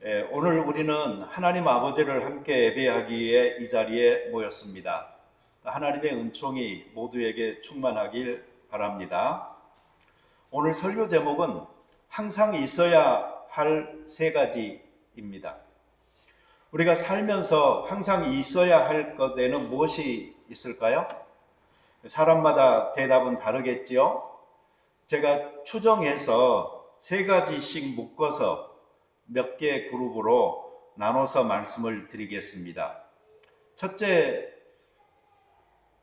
오늘 우리는 하나님 아버지를 함께 예배하기 위해 이 자리에 모였습니다. 하나님의 은총이 모두에게 충만하길 바랍니다. 오늘 설교 제목은 항상 있어야 할 세 가지입니다. 우리가 살면서 항상 있어야 할 것에는 무엇이 있을까요? 사람마다 대답은 다르겠지요. 제가 추정해서 세 가지씩 묶어서 몇 개의 그룹으로 나눠서 말씀을 드리겠습니다. 첫째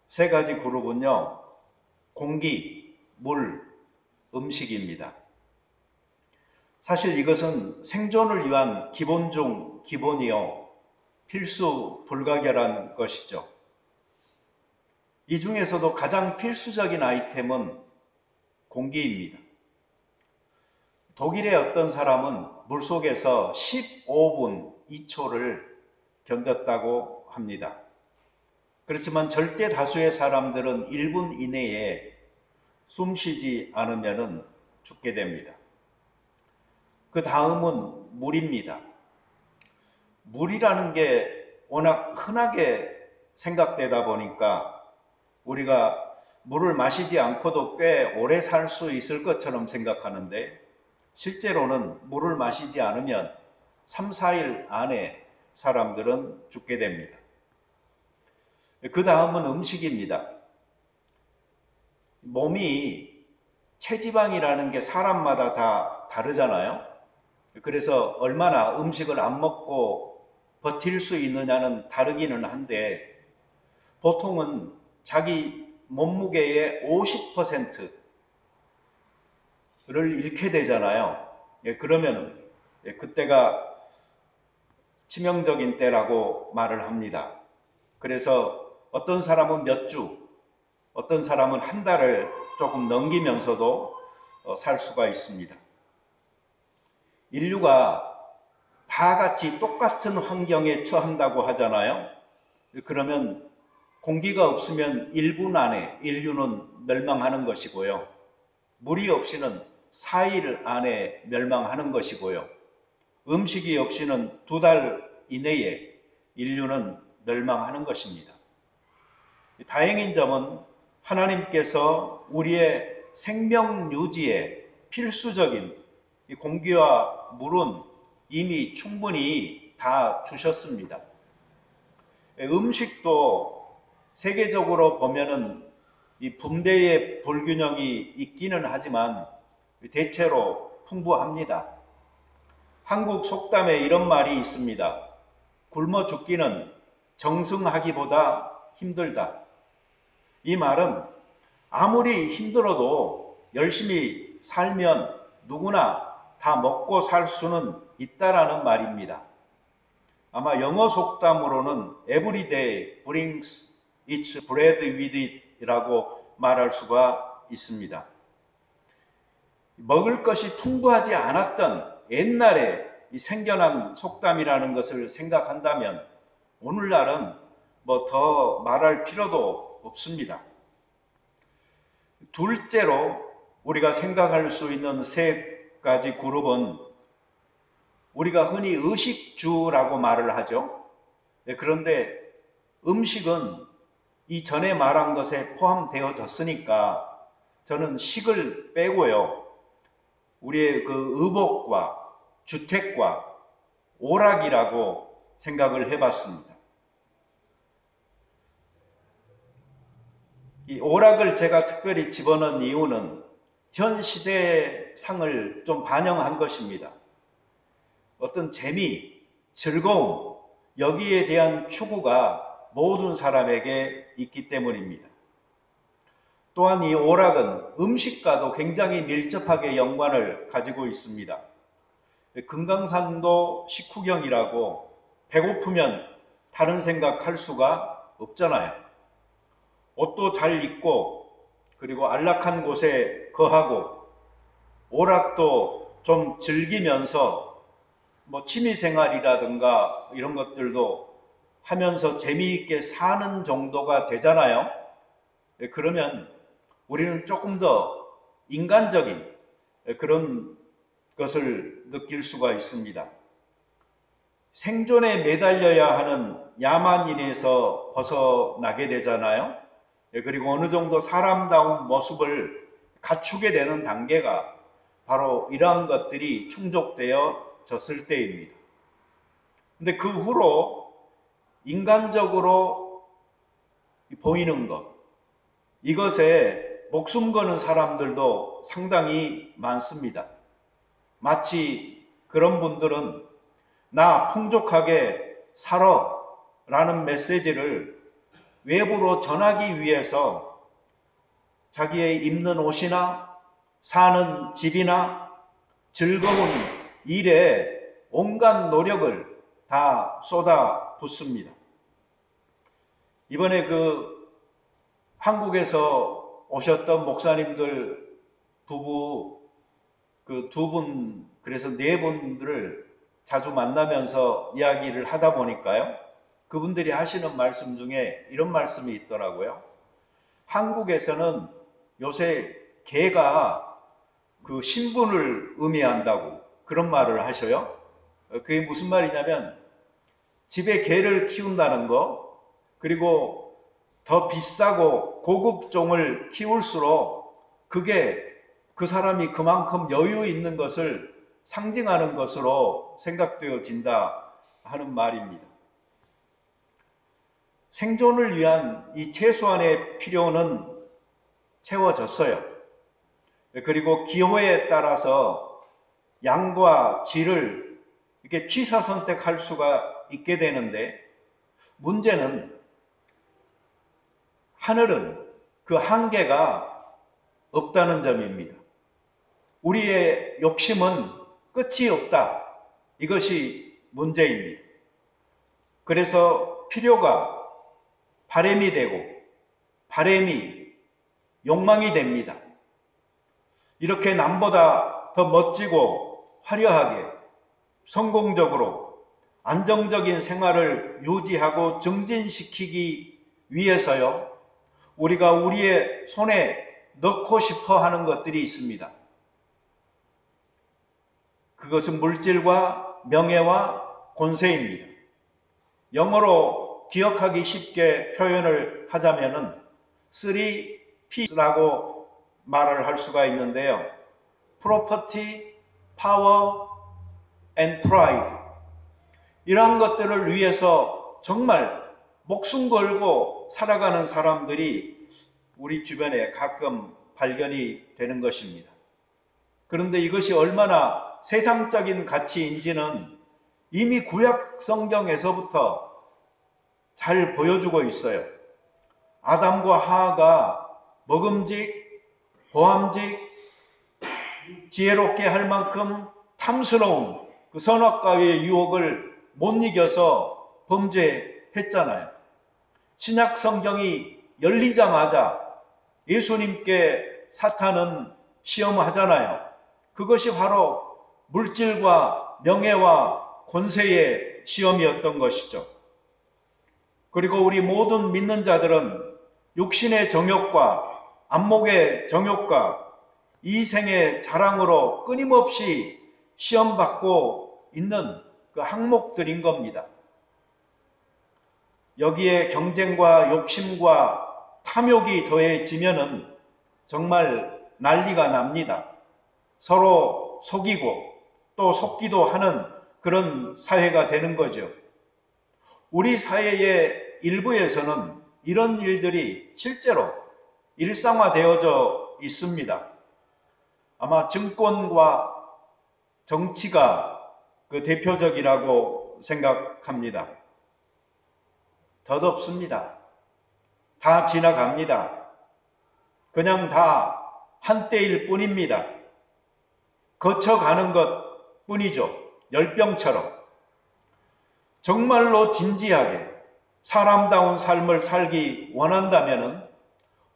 세 가지 그룹은요, 공기, 물, 음식입니다. 사실 이것은 생존을 위한 기본 중 기본이요, 필수 불가결한 것이죠. 이 중에서도 가장 필수적인 아이템은 공기입니다. 독일의 어떤 사람은 물속에서 15분 2초를 견뎠다고 합니다. 그렇지만 절대 다수의 사람들은 1분 이내에 숨 쉬지 않으면 죽게 됩니다. 그 다음은 물입니다. 물이라는 게 워낙 흔하게 생각되다 보니까 우리가 물을 마시지 않고도 꽤 오래 살 수 있을 것처럼 생각하는데, 실제로는 물을 마시지 않으면 3, 4일 안에 사람들은 죽게 됩니다. 그 다음은 음식입니다. 몸이 체지방이라는 게 사람마다 다 다르잖아요. 그래서 얼마나 음식을 안 먹고 버틸 수 있느냐는 다르기는 한데, 보통은 자기 몸무게의 50%를 잃게 되잖아요. 그러면 그때가 치명적인 때라고 말을 합니다. 그래서 어떤 사람은 몇 주, 어떤 사람은 한 달을 조금 넘기면서도 살 수가 있습니다. 인류가 다 같이 똑같은 환경에 처한다고 하잖아요. 그러면 공기가 없으면 1분 안에 인류는 멸망하는 것이고요. 물이 없이는 4일 안에 멸망하는 것이고요. 음식이 없이는 2달 이내에 인류는 멸망하는 것입니다. 다행인 점은 하나님께서 우리의 생명 유지에 필수적인 이 공기와 물은 이미 충분히 다 주셨습니다. 음식도 세계적으로 보면은 이 분배의 불균형이 있기는 하지만 대체로 풍부합니다. 한국 속담에 이런 말이 있습니다. 굶어 죽기는 정승하기보다 힘들다. 이 말은 아무리 힘들어도 열심히 살면 누구나 다 먹고 살 수는 있다라는 말입니다. 아마 영어 속담으로는 every day brings its bread with it 이라고 말할 수가 있습니다. 먹을 것이 풍부하지 않았던 옛날에 생겨난 속담이라는 것을 생각한다면 오늘날은 뭐 더 말할 필요도 없습니다. 둘째로 우리가 생각할 수 있는 세 가지 그룹은 우리가 흔히 의식주라고 말을 하죠. 그런데 음식은 이 전에 말한 것에 포함되어졌으니까 저는 식을 빼고요, 우리의 그 의복과 주택과 오락이라고 생각을 해봤습니다. 이 오락을 제가 특별히 집어넣은 이유는 현 시대의 상을 좀 반영한 것입니다. 어떤 재미, 즐거움, 여기에 대한 추구가 모든 사람에게 있기 때문입니다. 또한 이 오락은 음식과도 굉장히 밀접하게 연관을 가지고 있습니다. 금강산도 식후경이라고 배고프면 다른 생각할 수가 없잖아요. 옷도 잘 입고 그리고 안락한 곳에 거하고 오락도 좀 즐기면서 뭐 취미생활이라든가 이런 것들도 하면서 재미있게 사는 정도가 되잖아요. 그러면 우리는 조금 더 인간적인 그런 것을 느낄 수가 있습니다. 생존에 매달려야 하는 야만인에서 벗어나게 되잖아요. 그리고 어느 정도 사람다운 모습을 갖추게 되는 단계가 바로 이러한 것들이 충족되어졌을 때입니다. 근데 그 후로 인간적으로 보이는 것, 이것에 목숨 거는 사람들도 상당히 많습니다. 마치 그런 분들은 나 풍족하게 살아 라는 메시지를 외부로 전하기 위해서 자기의 입는 옷이나 사는 집이나 즐거운 일에 온갖 노력을 다 쏟아 붓습니다. 이번에 한국에서 오셨던 목사님들 부부 두 분, 그래서 네 분들을 자주 만나면서 이야기를 하다 보니까요, 그분들이 하시는 말씀 중에 이런 말씀이 있더라고요. 한국에서는 요새 개가 신분을 의미한다고 그런 말을 하셔요. 그게 무슨 말이냐면 집에 개를 키운다는 거, 그리고 더 비싸고 고급 종을 키울수록 그게 그 사람이 그만큼 여유 있는 것을 상징하는 것으로 생각되어진다 하는 말입니다. 생존을 위한 이 최소한의 필요는 채워졌어요. 그리고 기호에 따라서 양과 질을 이렇게 취사 선택할 수가 있게 되는데, 문제는 하늘은 그 한계가 없다는 점입니다. 우리의 욕심은 끝이 없다. 이것이 문제입니다. 그래서 필요가 바램이 되고 바램이 욕망이 됩니다. 이렇게 남보다 더 멋지고 화려하게 성공적으로 안정적인 생활을 유지하고 증진시키기 위해서요, 우리가 우리의 손에 넣고 싶어 하는 것들이 있습니다. 그것은 물질과 명예와 권세입니다. 영어로 기억하기 쉽게 표현을 하자면은 3P라고 말을 할 수가 있는데요. Property, Power, and Pride. 이러한 것들을 위해서 정말 목숨 걸고 살아가는 사람들이 우리 주변에 가끔 발견이 되는 것입니다. 그런데 이것이 얼마나 세상적인 가치인지는 이미 구약 성경에서부터 잘 보여주고 있어요. 아담과 하와가 먹음직, 보암직, 지혜롭게 할 만큼 탐스러운 그 선악과의 유혹을 못 이겨서 범죄했잖아요. 신약 성경이 열리자마자 예수님께 사탄은 시험하잖아요. 그것이 바로 물질과 명예와 권세의 시험이었던 것이죠. 그리고 우리 모든 믿는 자들은 육신의 정욕과 안목의 정욕과 이생의 자랑으로 끊임없이 시험받고 있는 그 항목들인 겁니다. 여기에 경쟁과 욕심과 탐욕이 더해지면은 정말 난리가 납니다. 서로 속이고 또 속기도 하는 그런 사회가 되는 거죠. 우리 사회의 일부에서는 이런 일들이 실제로 일상화되어져 있습니다. 아마 증권과 정치가 그 대표적이라고 생각합니다. 덧없습니다. 다 지나갑니다. 그냥 다 한때일 뿐입니다. 거쳐가는 것 뿐이죠. 열병처럼. 정말로 진지하게 사람다운 삶을 살기 원한다면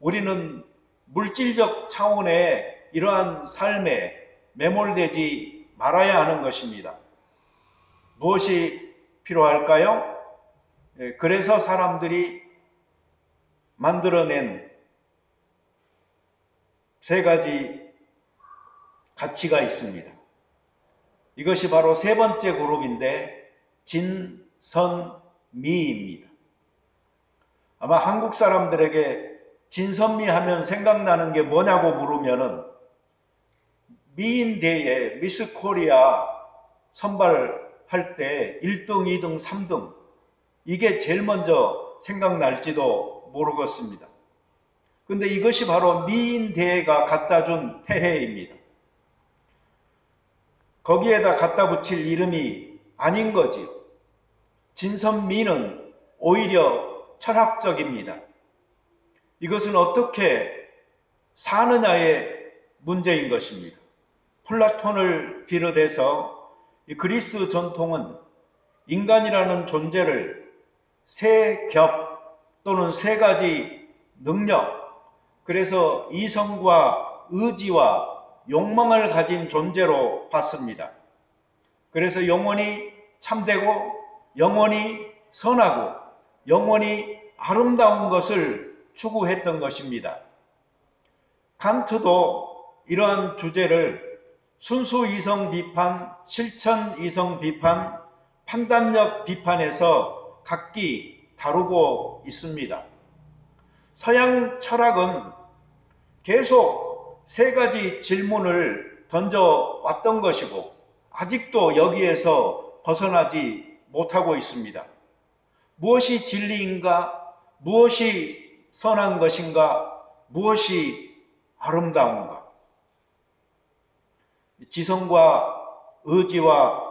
우리는 물질적 차원의 이러한 삶에 매몰되지 말아야 하는 것입니다. 무엇이 필요할까요? 그래서 사람들이 만들어낸 세 가지 가치가 있습니다. 이것이 바로 세 번째 그룹인데, 진선미입니다. 아마 한국 사람들에게 진선미 하면 생각나는 게 뭐냐고 물으면은 미인대회 미스 코리아 선발할 때 1등, 2등, 3등 이게 제일 먼저 생각날지도 모르겠습니다. 근데 이것이 바로 미인대회가 갖다 준 태해입니다. 거기에다 갖다 붙일 이름이 아닌 거지요. 진선미는 오히려 철학적입니다. 이것은 어떻게 사느냐의 문제인 것입니다. 플라톤을 비롯해서 그리스 전통은 인간이라는 존재를 세 겹 또는 세 가지 능력, 그래서 이성과 의지와 욕망을 가진 존재로 봤습니다. 그래서 영원히 참되고 영원히 선하고 영원히 아름다운 것을 추구했던 것입니다. 칸트도 이러한 주제를 순수 이성 비판, 실천 이성 비판, 판단력 비판에서 각기 다루고 있습니다. 서양 철학은 계속 세 가지 질문을 던져왔던 것이고 아직도 여기에서 벗어나지 못하고 있습니다. 무엇이 진리인가? 무엇이 선한 것인가? 무엇이 아름다운가? 지성과 의지와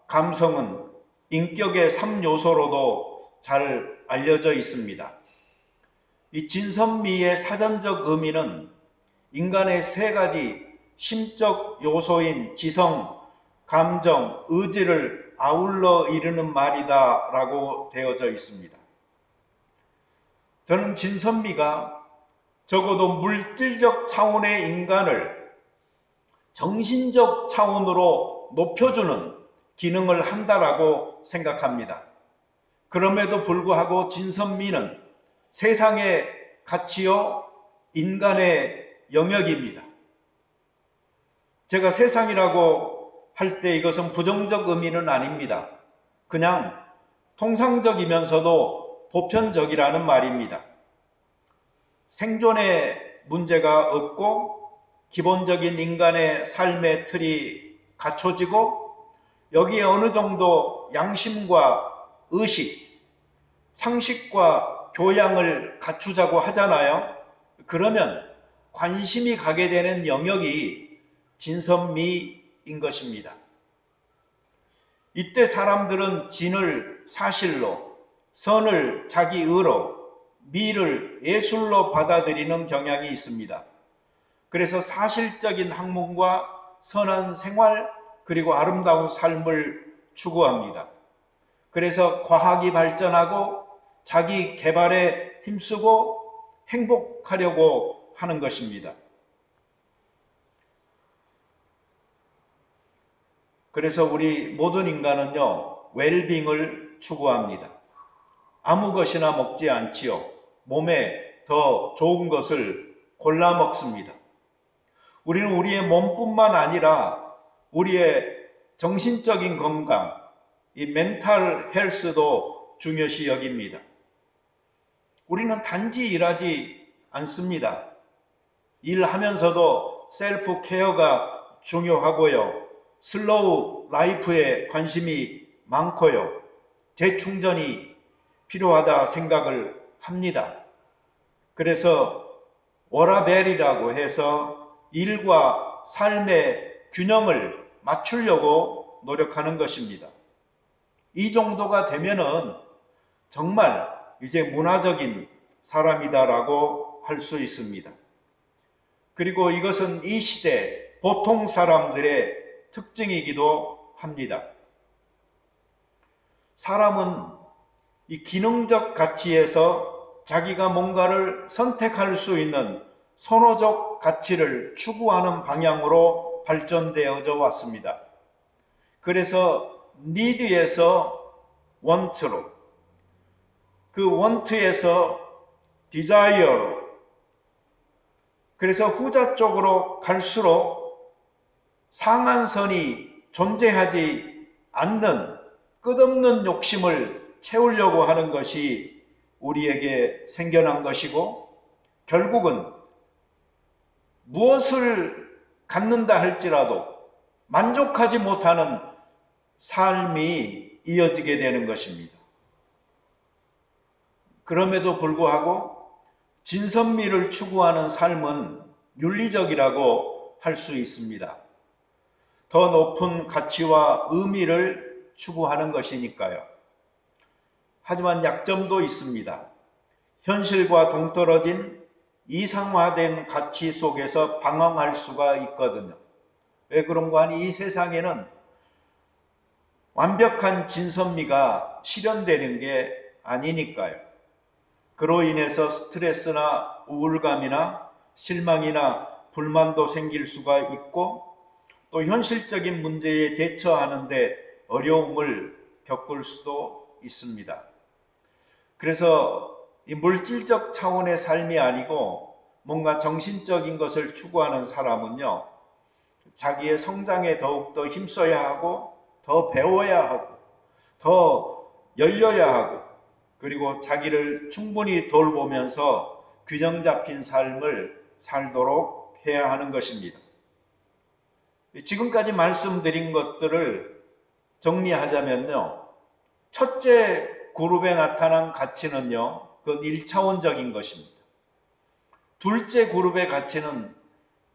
감성은 인격의 3요소로도 잘 알려져 있습니다. 이 진선미의 사전적 의미는 인간의 세 가지 심적 요소인 지성, 감정, 의지를 아울러 이르는 말이다 라고 되어져 있습니다. 저는 진선미가 적어도 물질적 차원의 인간을 정신적 차원으로 높여주는 기능을 한다라고 생각합니다. 그럼에도 불구하고 진선미는 세상의 가치요 인간의 영역입니다. 제가 세상이라고 할 때 이것은 부정적 의미는 아닙니다. 그냥 통상적이면서도 보편적이라는 말입니다. 생존에 문제가 없고 기본적인 인간의 삶의 틀이 갖춰지고 여기에 어느 정도 양심과 의식, 상식과 교양을 갖추자고 하잖아요. 그러면 관심이 가게 되는 영역이 진선미인 것입니다. 이때 사람들은 진을 사실로, 선을 자기 의로, 미를 예술로 받아들이는 경향이 있습니다. 그래서 사실적인 학문과 선한 생활 그리고 아름다운 삶을 추구합니다. 그래서 과학이 발전하고 자기 개발에 힘쓰고 행복하려고 하는 것입니다. 그래서 우리 모든 인간은요, 웰빙을 추구합니다. 아무 것이나 먹지 않지요. 몸에 더 좋은 것을 골라 먹습니다. 우리는 우리의 몸뿐만 아니라 우리의 정신적인 건강, 이 멘탈 헬스도 중요시 여깁니다. 우리는 단지 일하지 않습니다. 일하면서도 셀프 케어가 중요하고요. 슬로우 라이프에 관심이 많고요. 재충전이 필요하다 생각을 합니다. 그래서 워라벨이라고 해서 일과 삶의 균형을 맞추려고 노력하는 것입니다. 이 정도가 되면은 정말 이제 문화적인 사람이다라고 할 수 있습니다. 그리고 이것은 이 시대 보통 사람들의 특징이기도 합니다. 사람은 이 기능적 가치에서 자기가 뭔가를 선택할 수 있는 선호적 가치를 추구하는 방향으로 발전되어져 왔습니다. 그래서 need에서 want로, 그 want에서 desire, 그래서 후자 쪽으로 갈수록 상한선이 존재하지 않는 끝없는 욕심을 채우려고 하는 것이 우리에게 생겨난 것이고, 결국은 무엇을 갖는다 할지라도 만족하지 못하는 삶이 이어지게 되는 것입니다. 그럼에도 불구하고 진선미를 추구하는 삶은 윤리적이라고 할 수 있습니다. 더 높은 가치와 의미를 추구하는 것이니까요. 하지만 약점도 있습니다. 현실과 동떨어진 이상화된 가치 속에서 방황할 수가 있거든요. 왜 그런가 하니 이 세상에는 완벽한 진선미가 실현되는 게 아니니까요. 그로 인해서 스트레스나 우울감이나 실망이나 불만도 생길 수가 있고, 또 현실적인 문제에 대처하는데 어려움을 겪을 수도 있습니다. 그래서 이 물질적 차원의 삶이 아니고 뭔가 정신적인 것을 추구하는 사람은요, 자기의 성장에 더욱더 힘써야 하고, 더 배워야 하고, 더 열려야 하고, 그리고 자기를 충분히 돌보면서 균형 잡힌 삶을 살도록 해야 하는 것입니다. 지금까지 말씀드린 것들을 정리하자면요, 첫째 그룹에 나타난 가치는요, 그건 1차원적인 것입니다. 둘째 그룹의 가치는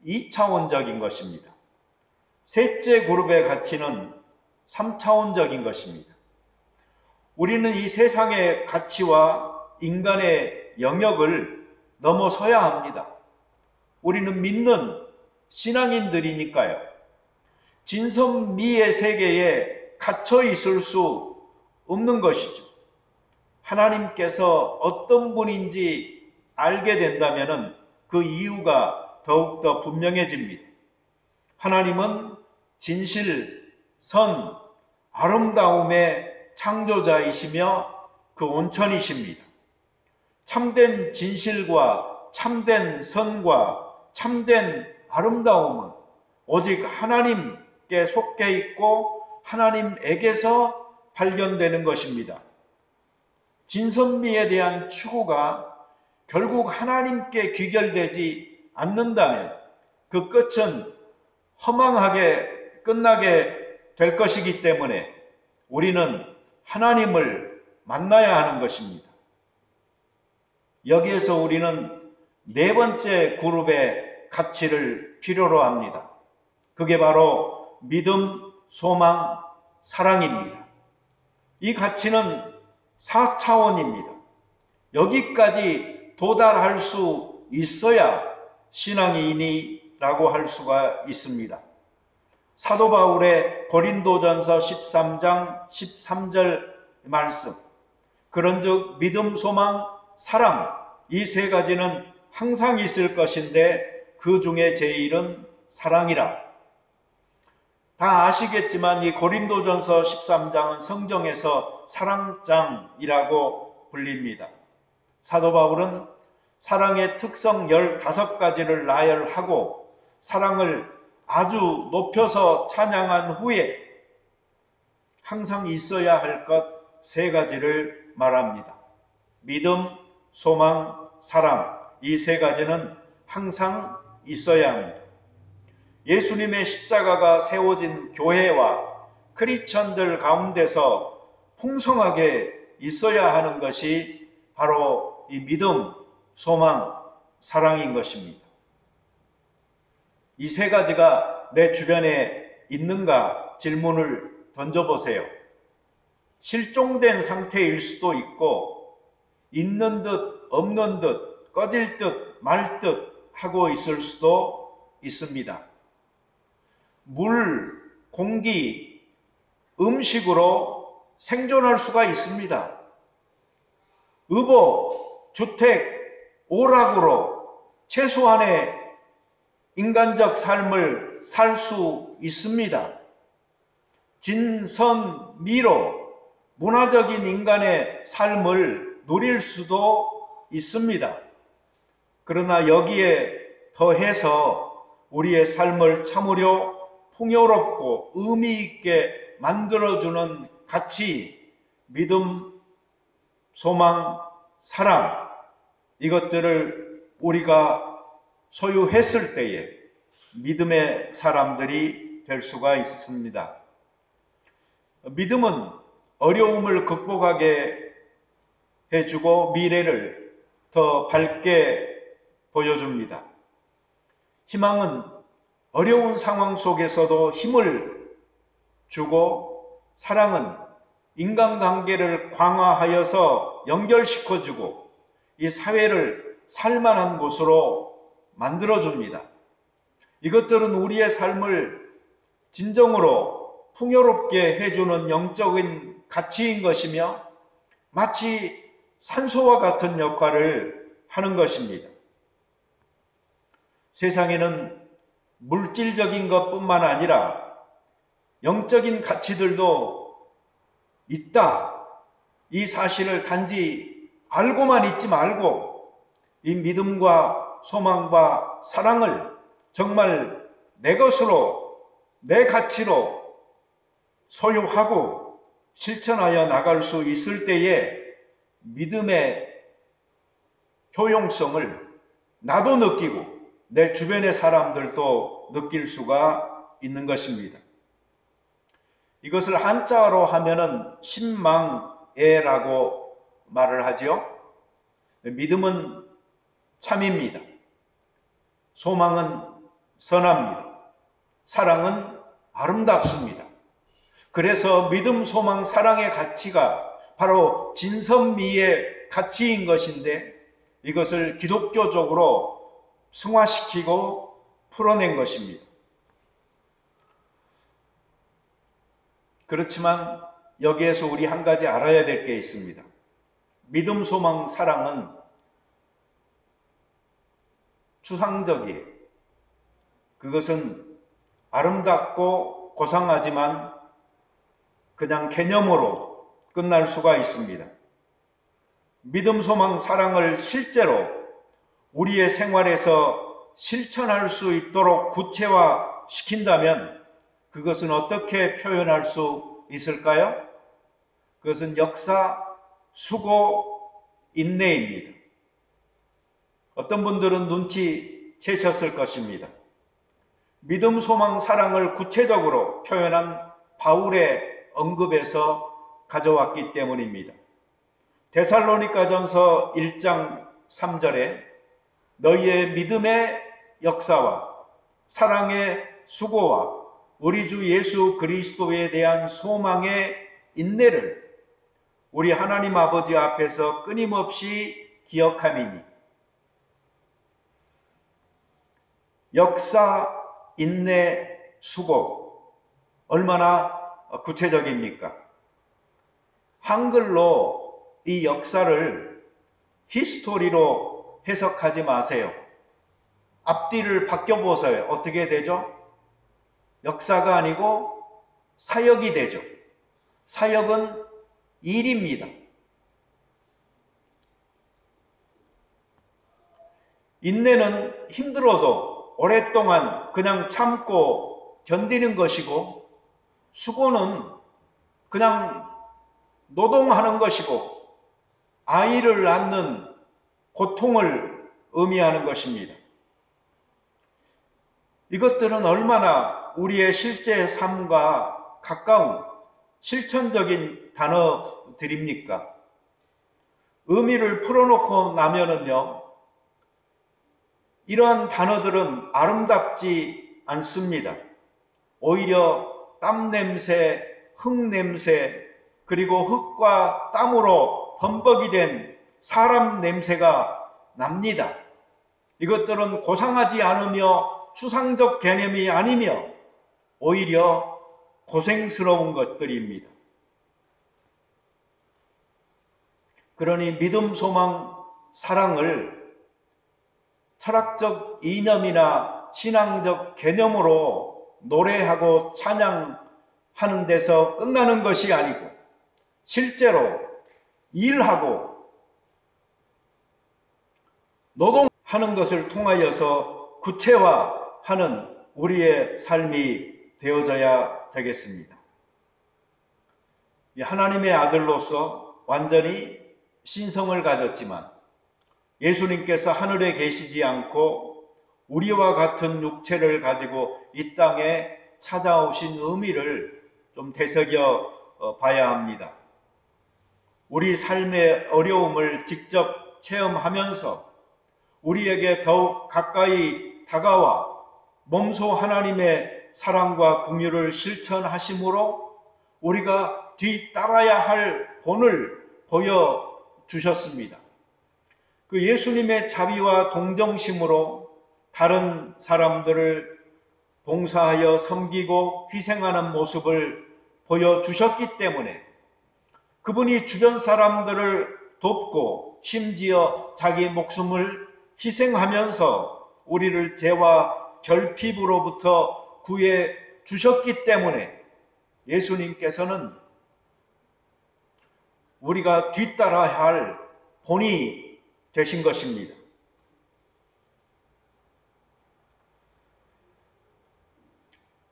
2차원적인 것입니다. 셋째 그룹의 가치는 3차원적인 것입니다. 우리는 이 세상의 가치와 인간의 영역을 넘어서야 합니다. 우리는 믿는 신앙인들이니까요. 진선미의 세계에 갇혀 있을 수 없는 것이죠. 하나님께서 어떤 분인지 알게 된다면 그 이유가 더욱더 분명해집니다. 하나님은 진실, 선, 아름다움의 창조자이시며 그 온천이십니다. 참된 진실과 참된 선과 참된 아름다움은 오직 하나님께 속해 있고 하나님에게서 발견되는 것입니다. 진선미에 대한 추구가 결국 하나님께 귀결되지 않는다면 그 끝은 허망하게 끝나게 될 것이기 때문에 우리는 하나님을 만나야 하는 것입니다. 여기에서 우리는 네 번째 그룹의 가치를 필요로 합니다. 그게 바로 믿음, 소망, 사랑입니다. 이 가치는 4차원입니다. 여기까지 도달할 수 있어야 신앙인이라고 할 수가 있습니다. 사도 바울의 고린도전서 13장 13절 말씀, 그런즉 믿음, 소망, 사랑, 이 세 가지는 항상 있을 것인데 그 중에 제일은 사랑이라. 다 아시겠지만 이 고린도전서 13장은 성경에서 사랑장이라고 불립니다. 사도 바울은 사랑의 특성 15가지를 나열하고 사랑을 아주 높여서 찬양한 후에 항상 있어야 할 것 3가지를 말합니다. 믿음, 소망, 사랑, 이 3가지는 항상 있어야 합니다. 예수님의 십자가가 세워진 교회와 크리스천들 가운데서 풍성하게 있어야 하는 것이 바로 이 믿음, 소망, 사랑인 것입니다. 이 3가지가 내 주변에 있는가 질문을 던져보세요. 실종된 상태일 수도 있고 있는 듯 없는 듯 꺼질 듯 말 듯 하고 있을 수도 있습니다. 물, 공기, 음식으로 생존할 수가 있습니다. 의복, 주택, 오락으로 최소한의 인간적 삶을 살 수 있습니다. 진선미로 문화적인 인간의 삶을 누릴 수도 있습니다. 그러나 여기에 더해서 우리의 삶을 참으려 풍요롭고 의미 있게 만들어주는 가치, 믿음, 소망, 사랑, 이것들을 우리가 소유했을 때에 믿음의 사람들이 될 수가 있습니다. 믿음은 어려움을 극복하게 해주고 미래를 더 밝게 보여줍니다. 희망은 어려운 상황 속에서도 힘을 주고, 사랑은 인간관계를 강화하여서 연결시켜주고 이 사회를 살만한 곳으로 만들어줍니다. 이것들은 우리의 삶을 진정으로 풍요롭게 해주는 영적인 가치인 것이며 마치 산소와 같은 역할을 하는 것입니다. 세상에는 물질적인 것뿐만 아니라 영적인 가치들도 있다. 이 사실을 단지 알고만 있지 말고 이 믿음과 소망과 사랑을 정말 내 것으로, 내 가치로 소유하고 실천하여 나갈 수 있을 때에 믿음의 효용성을 나도 느끼고 내 주변의 사람들도 느낄 수가 있는 것입니다. 이것을 한자로 하면은 신망애라고 말을 하지요. 믿음은 참입니다. 소망은 선합니다. 사랑은 아름답습니다. 그래서 믿음, 소망, 사랑의 가치가 바로 진선미의 가치인 것인데 이것을 기독교적으로 승화시키고 풀어낸 것입니다. 그렇지만 여기에서 우리 한 가지 알아야 될 게 있습니다. 믿음, 소망, 사랑은 추상적이에요. 그것은 아름답고 고상하지만 그냥 개념으로 끝날 수가 있습니다. 믿음, 소망, 사랑을 실제로 우리의 생활에서 실천할 수 있도록 구체화 시킨다면 그것은 어떻게 표현할 수 있을까요? 그것은 역사, 수고, 인내입니다. 어떤 분들은 눈치채셨을 것입니다. 믿음, 소망, 사랑을 구체적으로 표현한 바울의 언급에서 가져왔기 때문입니다. 데살로니가전서 1장 3절에 너희의 믿음의 역사와 사랑의 수고와 우리 주 예수 그리스도에 대한 소망의 인내를 우리 하나님 아버지 앞에서 끊임없이 기억함이니. 역사, 인내, 수고 얼마나 구체적입니까? 한글로 이 역사를 히스토리로 해석하지 마세요. 앞뒤를 바뀌어보세요. 어떻게 되죠? 역사가 아니고 사역이 되죠. 사역은 일입니다. 인내는 힘들어도 오랫동안 그냥 참고 견디는 것이고, 수고는 그냥 노동하는 것이고, 아이를 낳는 고통을 의미하는 것입니다. 이것들은 얼마나 우리의 실제 삶과 가까운 실천적인 단어들입니까? 의미를 풀어놓고 나면은요, 이러한 단어들은 아름답지 않습니다. 오히려 땀 냄새, 흙 냄새, 그리고 흙과 땀으로 범벅이 된 사람 냄새가 납니다. 이것들은 고상하지 않으며 추상적 개념이 아니며 오히려 고생스러운 것들입니다. 그러니 믿음, 소망, 사랑을 철학적 이념이나 신앙적 개념으로 노래하고 찬양하는 데서 끝나는 것이 아니고 실제로 일하고 노동하는 것을 통하여서 구체화하는 우리의 삶이 되어져야 되겠습니다. 하나님의 아들로서 완전히 신성을 가졌지만 예수님께서 하늘에 계시지 않고 우리와 같은 육체를 가지고 이 땅에 찾아오신 의미를 좀 되새겨 봐야 합니다. 우리 삶의 어려움을 직접 체험하면서 우리에게 더욱 가까이 다가와 몸소 하나님의 사랑과 긍휼을 실천하심으로 우리가 뒤따라야 할 본을 보여주셨습니다. 그 예수님의 자비와 동정심으로 다른 사람들을 봉사하여 섬기고 희생하는 모습을 보여주셨기 때문에 그분이 주변 사람들을 돕고 심지어 자기 목숨을 희생하면서 우리를 죄와 결핍으로부터 구해 주셨기 때문에 예수님께서는 우리가 뒤따라야 할 본이 되신 것입니다.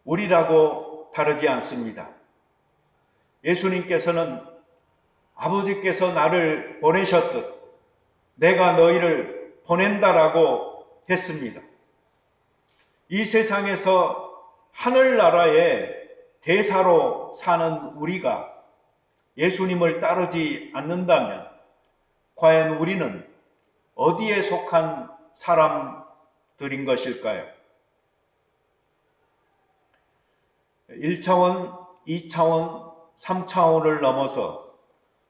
우리라고 다르지 않습니다. 예수님께서는 아버지께서 나를 보내셨듯 내가 너희를 보낸다라고 했습니다. 이 세상에서 하늘나라의 대사로 사는 우리가 예수님을 따르지 않는다면 과연 우리는 어디에 속한 사람들인 것일까요? 1차원, 2차원, 3차원을 넘어서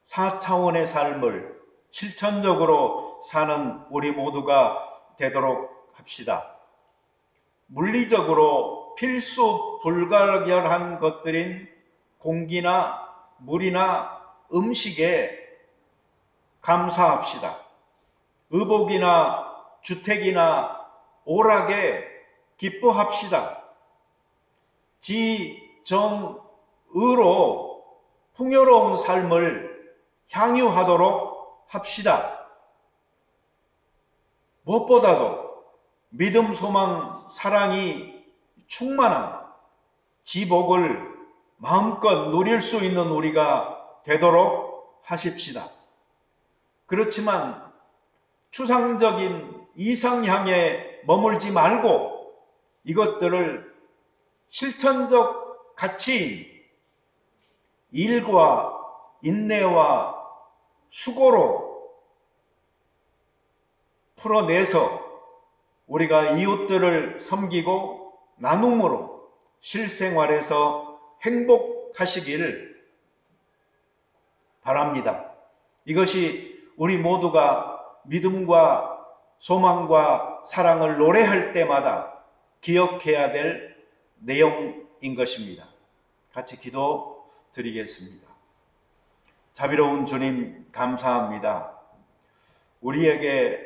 4차원의 삶을 실천적으로 사는 우리 모두가 되도록 합시다. 물리적으로 필수 불가결한 것들인 공기나 물이나 음식에 감사합시다. 의복이나 주택이나 오락에 기뻐합시다. 지정의로 풍요로운 삶을 향유하도록 합시다. 무엇보다도 믿음, 소망, 사랑이 충만한 지복을 마음껏 누릴 수 있는 우리가 되도록 하십시다. 그렇지만 추상적인 이상향에 머물지 말고 이것들을 실천적 가치인 일과 인내와 수고로 풀어내서 우리가 이웃들을 섬기고 나눔으로 실생활에서 행복하시길 바랍니다. 이것이 우리 모두가 믿음과 소망과 사랑을 노래할 때마다 기억해야 될 내용인 것입니다. 같이 기도 드리겠습니다. 자비로운 주님, 감사합니다. 우리에게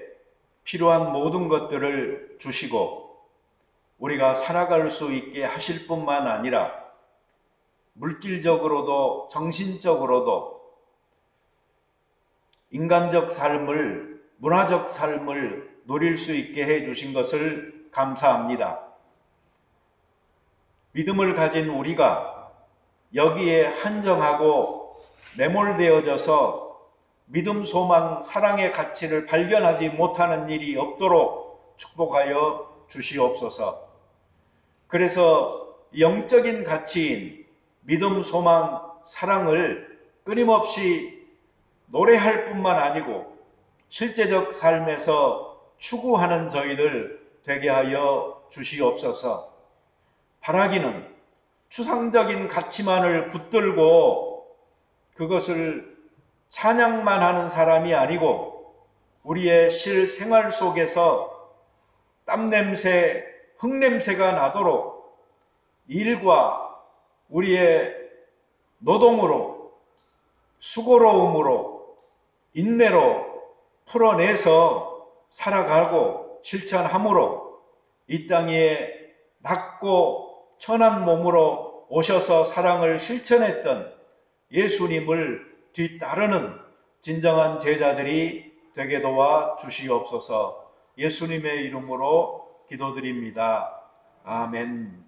필요한 모든 것들을 주시고 우리가 살아갈 수 있게 하실 뿐만 아니라 물질적으로도 정신적으로도 인간적 삶을, 문화적 삶을 누릴 수 있게 해 주신 것을 감사합니다. 믿음을 가진 우리가 여기에 한정하고 매몰되어져서 믿음, 소망, 사랑의 가치를 발견하지 못하는 일이 없도록 축복하여 주시옵소서. 그래서 영적인 가치인 믿음, 소망, 사랑을 끊임없이 노래할 뿐만 아니고 실제적 삶에서 추구하는 저희들 되게 하여 주시옵소서. 바라기는 추상적인 가치만을 붙들고 그것을 찬양만 하는 사람이 아니고 우리의 실생활 속에서 땀냄새, 흙냄새가 나도록 일과 우리의 노동으로, 수고로움으로, 인내로 풀어내서 살아가고 실천함으로 이 땅에 낮고 천한 몸으로 오셔서 사랑을 실천했던 예수님을 뒤따르는 진정한 제자들이 되게 도와 주시옵소서. 예수님의 이름으로 기도드립니다. 아멘.